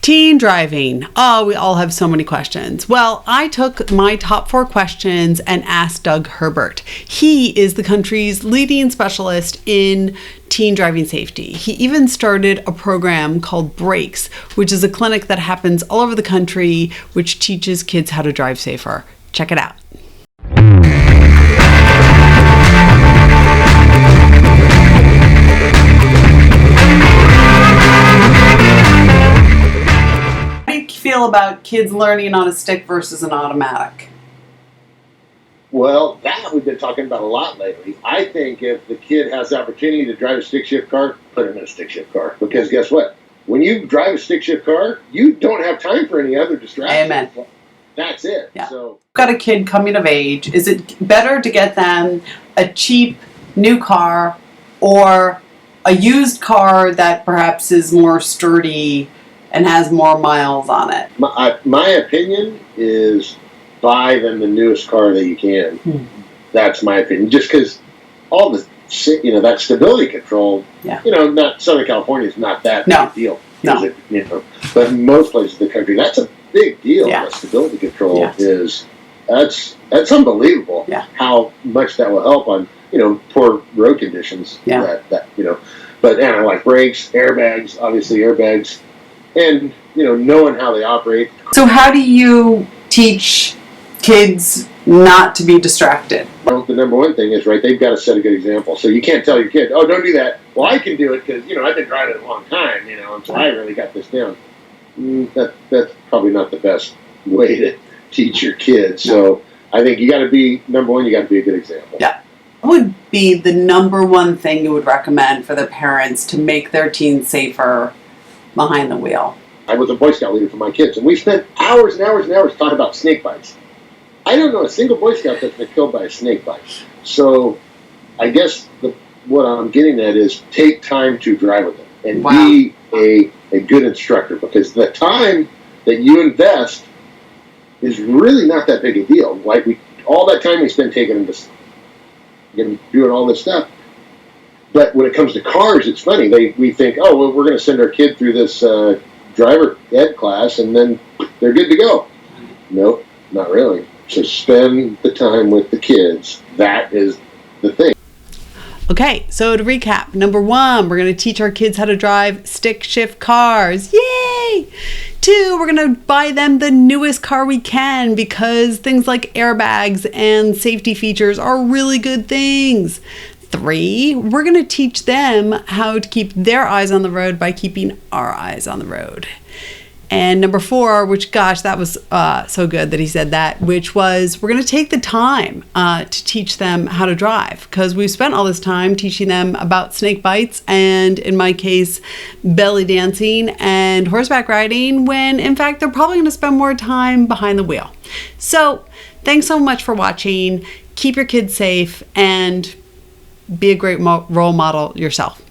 Teen driving. Oh, we all have so many questions. Well, I took my top 4 questions and asked Doug Herbert. He is the country's leading specialist in teen driving safety. He even started a program called B.R.A.K.E.S, which is a clinic that happens all over the country, which teaches kids how to drive safer. Check it out. Feel about kids learning on a stick versus an automatic? Well, that we've been talking about a lot lately. I think if the kid has the opportunity to drive a stick shift car, put him in a stick shift car. Because guess what? When you drive a stick shift car, you don't have time for any other distractions. Amen. That's it. Yeah. So, got a kid coming of age. Is it better to get them a cheap new car or a used car that perhaps is more sturdy and has more miles on it? my opinion is buy them the newest car that you can. That's my opinion. Just because all the, that stability control, not Southern California is not that big a deal. No. But in most places in the country, that's a big deal. Yeah. That stability control that's unbelievable. Yeah. How much that will help on poor road conditions. Yeah. But like brakes, airbags, obviously airbags. And, knowing how they operate. So how do you teach kids not to be distracted? Well, the number one thing is, they've got to set a good example. So you can't tell your kid, oh, don't do that. Well, I can do it because, I've been driving it a long time, and so I really got this down. That's probably not the best way to teach your kids. So I think you got to be, number one, you got to be a good example. Yeah. What would be the number one thing you would recommend for the parents to make their teens safer behind the wheel? I was a Boy Scout leader for my kids, and we spent hours and hours and hours talking about snake bites. I don't know a single Boy Scout that's been killed by a snake bite. So I guess what I'm getting at is take time to drive with them and be a good instructor, because the time that you invest is really not that big a deal. Like all that time we spend taking them to doing all this stuff. But when it comes to cars, it's funny. We think, oh, well, we're going to send our kid through this driver ed class, and then they're good to go. Nope, not really. So spend the time with the kids. That is the thing. Okay, so to recap, number 1, we're going to teach our kids how to drive stick shift cars. Yay! 2, we're going to buy them the newest car we can, because things like airbags and safety features are really good things. 3, we're going to teach them how to keep their eyes on the road by keeping our eyes on the road. And number 4, which, gosh, that was so good that he said that, which was we're going to take the time to teach them how to drive, because we've spent all this time teaching them about snake bites and, in my case, belly dancing and horseback riding, when, in fact, they're probably going to spend more time behind the wheel. So thanks so much for watching. Keep your kids safe and be a great role model yourself.